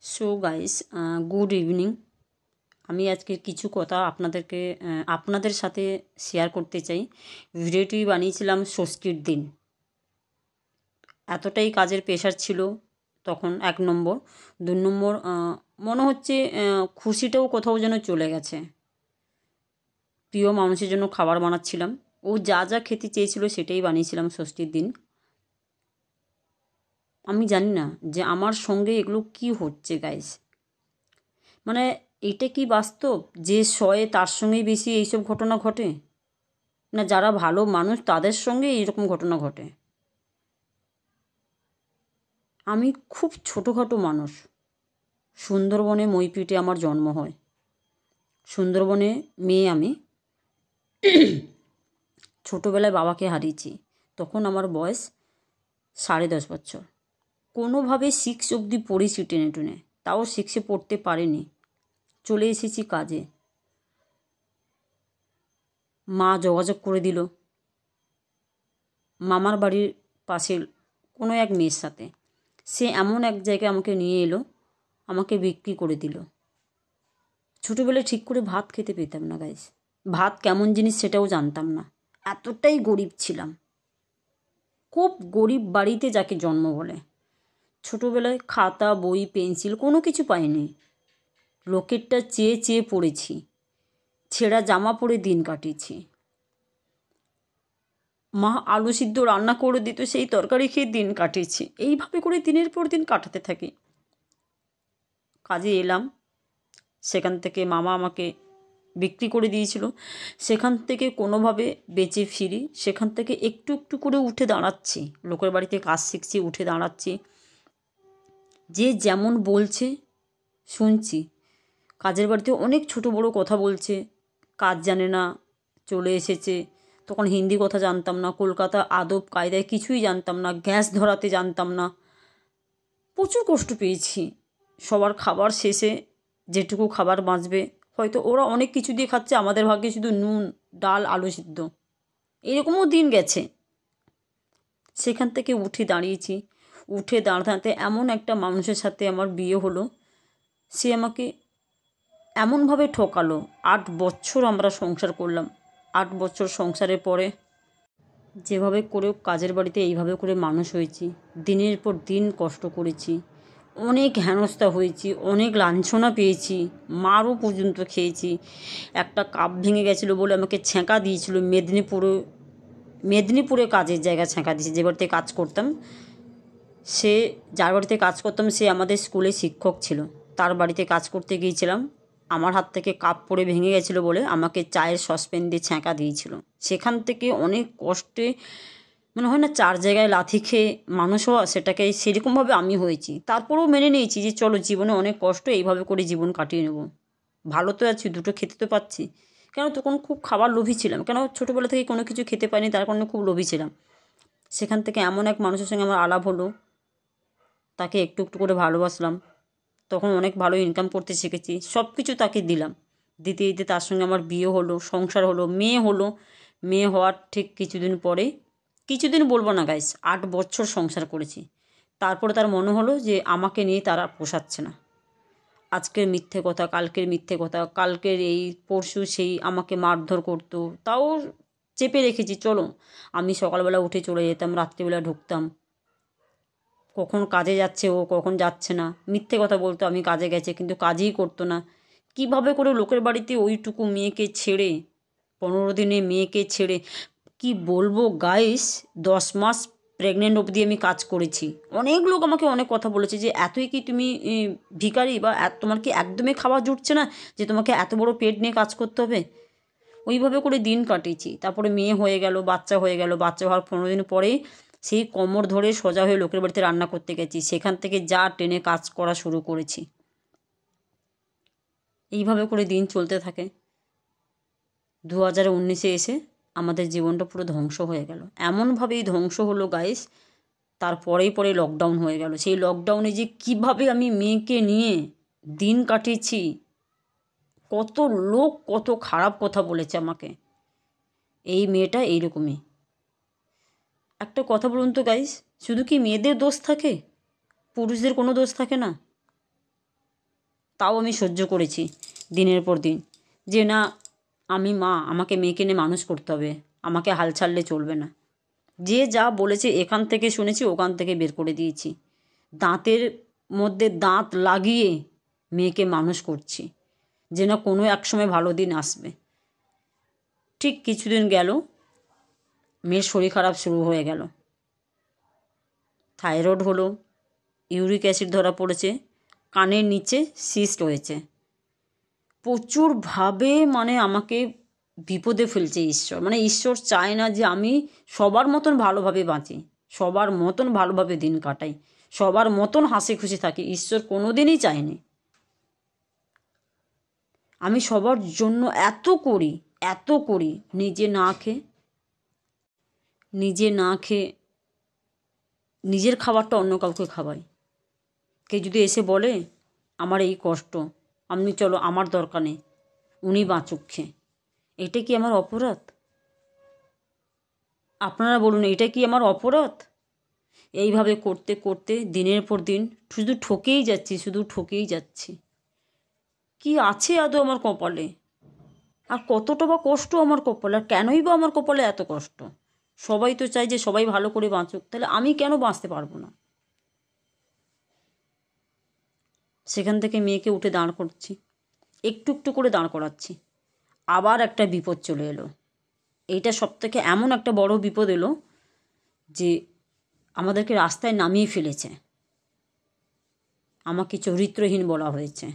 So guys, good evening. আমি আজকে কিছু কথা আপনাদের সাথে শেয়ার করতে চাই। ভিডিওটি বানিয়েছিলাম ষষ্ঠীর দিন। এতটাই কাজের প্রেশার ছিল তখন, 1 নম্বর। 2 নম্বর, মনে হচ্ছে খুশিটাও কোথাও যেন চলে গেছে। প্রিয় মানুষের জন্য খাবার বানাচ্ছিলাম, ও যা যা খেতে চেয়েছিল সেটাই বানিয়েছিলাম ষষ্ঠীর দিন। আমি জানি না যে আমার সঙ্গে এগুলো কি হচ্ছে গাইস। মানে এটা কি বাস্তব যে সয়ে তার সঙ্গেই বেশি এইসব ঘটনা ঘটে, না যারা ভালো মানুষ তাদের সঙ্গে এইরকম ঘটনা ঘটে? আমি খুব ছোটোখাটো মানুষ। সুন্দরবনে মইপিটে আমার জন্ম হয়। সুন্দরবনে মেয়ে আমি। ছোটোবেলায় বাবাকে হারিয়েছি, তখন আমার বয়স 10.5 বছর। কোনোভাবে 6 অবধি পড়েছি টেনে টুনে, তাও 6-এ পড়তে পারিনি। চলে এসেছি কাজে। মা যোগাযোগ করে দিল মামার বাড়ির পাশের কোনো এক মেয়ের সাথে। সে এমন এক জায়গায় আমাকে নিয়ে এলো, আমাকে বিক্রি করে দিল। ছোটোবেলায় ঠিক করে ভাত খেতে পেতাম না গাইস। ভাত কেমন জিনিস সেটাও জানতাম না, এতটাই গরিব ছিলাম। খুব গরিব বাড়িতে যাকে জন্ম বলে। ছোটোবেলায় খাতা বই পেন্সিল কোনো কিছু পাইনি। লোকেরটা চেয়ে চেয়ে পড়েছি, ছেঁড়া জামা পরে দিন কাটিয়েছি। মা আলু সিদ্ধ রান্না করে দিত, সেই তরকারি খেয়ে দিন কাটিয়েছি। এইভাবে করে দিনের পর দিন কাটাতে থাকি। কাজে এলাম, সেখান থেকে মামা আমাকে বিক্রি করে দিয়েছিল। সেখান থেকে কোনোভাবে বেঁচে ফিরি। সেখান থেকে একটু একটু করে উঠে দাঁড়াচ্ছি। লোকের বাড়িতে কাজ শিখছি, উঠে দাঁড়াচ্ছি। যে যেমন বলছে শুনছি। কাজের বাড়িতে অনেক ছোট বড় কথা বলছে, কাজ জানে না, চলে এসেছে। তখন হিন্দি কথা জানতাম না, কলকাতা আদব কায়দায় কিছুই জানতাম না, গ্যাস ধরাতে জানতাম না। প্রচুর কষ্ট পেয়েছি। সবার খাবার শেষে যেটুকু খাবার বাঁচবে, হয়তো ওরা অনেক কিছু দিয়ে খাচ্ছে, আমাদের ভাগ্যে শুধু নুন ডাল আলু সিদ্ধ। এরকমও দিন গেছে। সেখান থেকে উঠে দাঁড়িয়েছি। উঠে দাঁড়াতে এমন একটা মানুষের সাথে আমার বিয়ে হলো। সে আমাকে এমনভাবে ঠকালো। 8 বছর আমরা সংসার করলাম। 8 বছর সংসারের পরে যেভাবে করে কাজের বাড়িতে এইভাবে করে মানুষ হয়েছি। দিনের পর দিন কষ্ট করেছি, অনেক হেনস্থা হয়েছি, অনেক লাঞ্ছনা পেয়েছি, মারও পর্যন্ত খেয়েছি। একটা কাপ ভেঙে গেছিলো বলে আমাকে ছ্যাঁকা দিয়েছিল মেদিনীপুরে কাজের জায়গা ছ্যাঁকা দিয়েছে। যে বাড়িতে কাজ করতাম, যার বাড়িতে কাজ করতাম সে আমাদের স্কুলে শিক্ষক ছিল। তার বাড়িতে কাজ করতে গিয়েছিলাম। আমার হাত থেকে কাপ পড়ে ভেঙে গেছিলো বলে আমাকে চায়ের সসপ্যান দিয়ে ছ্যাঁকা দিয়েছিল। সেখান থেকে অনেক কষ্টে, মনে হয় না 4 জায়গায় লাথি খেয়ে মানুষ হওয়া, সেটাকে সেরকমভাবে আমি হয়েছি। তারপরেও মেনে নিয়েছি যে চলো, জীবনে অনেক কষ্ট, এইভাবে করে জীবন কাটিয়ে নেব। ভালো তো আছি, দুটো খেতে তো পাচ্ছি। কেন তখন খুব খাবার লোভী ছিলাম, কেন ছোটোবেলা থেকে কোনো কিছু খেতে পাইনি, তার কারণে খুব লোভী ছিলাম। সেখান থেকে এমন এক মানুষের সঙ্গে আমার আলাপ হলো, তাকে একটু একটু করে ভালোবাসলাম। তখন অনেক ভালো ইনকাম করতে শিখেছি, সব কিছু তাকে দিলাম। দিতে দিতে তার সঙ্গে আমার বিয়ে হলো, সংসার হলো, মেয়ে হলো। মেয়ে হওয়ার ঠিক কিছুদিন পরেই, কিছুদিন বলবো না গাইস, 8 বছর সংসার করেছি। তারপরে তার মনে হলো যে আমাকে নিয়ে তারা পোষাচ্ছে না। আজকের মিথ্যে কথা, কালকের মিথ্যে কথা, কালকের এই পরশু সেই, আমাকে মারধর করতো। তাও চেপে রেখেছি, চলো। আমি সকালবেলা উঠে চলে যেতাম, রাত্রিবেলা ঢুকতাম। কখন কাজে যাচ্ছে ও, কখন যাচ্ছে না, মিথ্যে কথা বলতো আমি কাজে গেছে, কিন্তু কাজই করতো না। কিভাবে করে লোকের বাড়িতে ওইটুকু মেয়েকে ছেড়ে, 15 দিনে মেয়েকে ছেড়ে, কি বলবো গাইস, 10 মাস প্রেগনেন্ট অবধি আমি কাজ করেছি। অনেক লোক আমাকে অনেক কথা বলেছে যে এতই কি তুমি ভিখারি, বা তোমার কি একদমই খাওয়া জুটছে না যে তোমাকে এত বড় পেট নিয়ে কাজ করতে হবে। ওইভাবে করে দিন কাটিয়েছি। তারপরে মেয়ে হয়ে গেল, বাচ্চা হয়ে গেল। বাচ্চা হওয়ার 15 দিন পরেই সেই কোমর ধরে সোজা হয়ে লোকের বাড়িতে রান্না করতে গেছি। সেখান থেকে যা টেনে কাজ করা শুরু করেছি। এইভাবে করে দিন চলতে থাকে। 2019-এ এসে আমাদের জীবনটা পুরো ধ্বংস হয়ে গেল। এমনভাবেই ধ্বংস হলো গাইস, তারপরেই পরে লকডাউন হয়ে গেল। সেই লকডাউনে যে কিভাবে আমি মেয়েকে নিয়ে দিন কাটিয়েছি, কত লোক কত খারাপ কথা বলেছে আমাকে। এই মেয়েটা এইরকমই। একটা কথা বলুন তো গাইস, শুধু কি মেয়েদের দোষ থাকে? পুরুষদের কোনো দোষ থাকে না? তাও আমি সহ্য করেছি দিনের পর দিন, যে না আমি মা, আমাকে মেয়েকে নিয়ে মানুষ করতে হবে, আমাকে হাল ছাড়লে চলবে না। যে যা বলেছে এখান থেকে শুনেছি ওখান থেকে বের করে দিয়েছি, দাঁতের মধ্যে দাঁত লাগিয়ে মেয়েকে মানুষ করছি, যে না কোনো এক সময় ভালো দিন আসবে। ঠিক কিছুদিন গেল, মেয়ের শরীর খারাপ শুরু হয়ে গেল, থাইরয়েড হলো, ইউরিক অ্যাসিড ধরা পড়েছে, কানের নিচে সিস্ট হয়েছে। প্রচুরভাবে মানে আমাকে বিপদে ফেলছে ঈশ্বর। মানে ঈশ্বর চায় না যে আমি সবার মতন ভালোভাবে বাঁচি, সবার মতন ভালোভাবে দিন কাটাই, সবার মতন হাসি খুশি থাকি। ঈশ্বর কোনো দিনই চায়নি। আমি সবার জন্য এত করি, নিজে না খেয়ে নিজের খাবারটা অন্য কাউকে খাওয়াই। কে যদি এসে বলে আমার এই কষ্ট, আপনি চলো, আমার দরকার নেই, উনি বাঁচুক খেয়ে, এটা কি আমার অপরাধ? আপনারা বলুন, এটা কি আমার অপরাধ? এইভাবে করতে করতে দিনের পর দিন শুধু ঠকেই যাচ্ছি। কি আছে আদৌ আমার কপালে? আর কতটা বা কষ্ট আমার কপালে? আর কেনই বা আমার কপালে এত কষ্ট? সবাই তো চায় যে সবাই ভালো করে বাঁচুক, তাহলে আমি কেন বাঁচতে পারবো না? সেখান থেকে মেয়েকে উঠে দাঁড় করছি, একটু একটু করে দাঁড় করাচ্ছি। আবার একটা বিপদ চলে এলো। এইটা সবথেকে এমন একটা বড় বিপদ এলো যে আমাদেরকে রাস্তায় নামিয়ে ফেলেছে। আমাকে চরিত্রহীন বলা হয়েছে,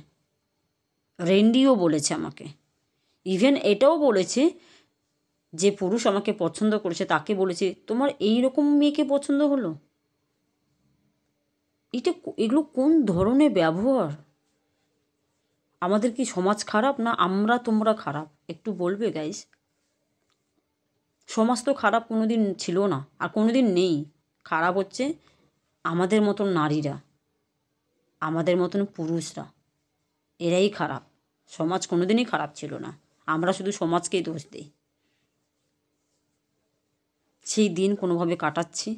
রেন্ডিও বলেছে আমাকে। ইভেন এটাও বলেছে, যে পুরুষ আমাকে পছন্দ করেছে তাকে বলেছে তোমার এই রকম মেয়েকে পছন্দ হলো। এগুলো কোন ধরনের ব্যবহার? আমাদের কি সমাজ খারাপ, না তোমরা খারাপ? একটু বলবে গাইস। সমাজ তো খারাপ কোনো দিন ছিল না, আর কোনো দিন নেই। খারাপ হচ্ছে আমাদের মতন নারীরা, আমাদের মতন পুরুষরা, এরাই খারাপ। সমাজ কোনো দিনই খারাপ ছিল না, আমরা শুধু সমাজকেই দোষ দিই। সেই দিন কোনোভাবে কাটাচ্ছি,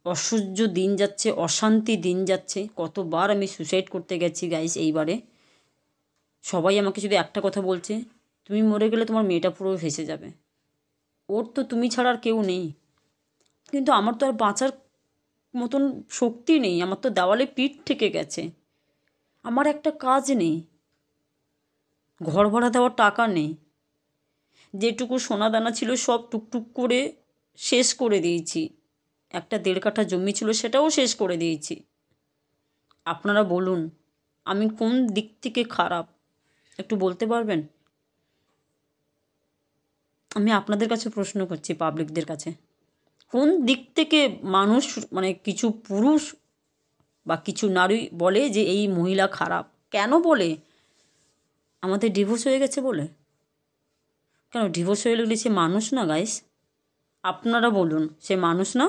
অসহ্য দিন যাচ্ছে, অশান্তি দিন যাচ্ছে। কতবার আমি সুসাইড করতে গেছি গাইস এইবারে। সবাই আমাকে শুধু একটা কথা বলছে, তুমি মরে গেলে তোমার মেয়েটা পুরো ভেসে যাবে, ওর তো তুমি ছাড়া আর কেউ নেই। কিন্তু আমার তো আর বাঁচার মতন শক্তি নেই, আমার তো দেওয়ালে পিঠ থেকে গেছে। আমার একটা কাজ নেই, ঘর ভাড়া দেওয়ার টাকা নেই, যেটুকু সোনা দানা ছিল সব টুকটুক করে শেষ করে দিয়েছি। একটা 1.5 কাঠা জমি ছিল, সেটাও শেষ করে দিয়েছি। আপনারা বলুন আমি কোন দিক থেকে খারাপ, একটু বলতে পারবেন? আমি আপনাদের কাছে প্রশ্ন করছি, পাবলিকদের কাছে, কোন দিক থেকে মানুষ, মানে কিছু পুরুষ বা কিছু নারী বলে যে এই মহিলা খারাপ? কেন বলে? আমাদের ডিভোর্স হয়ে গেছে বলে? কেন ডিভোর্স হয়ে গেলে সে মানুষ না গাইস? আপনারা বলুন, সে মানুষ না?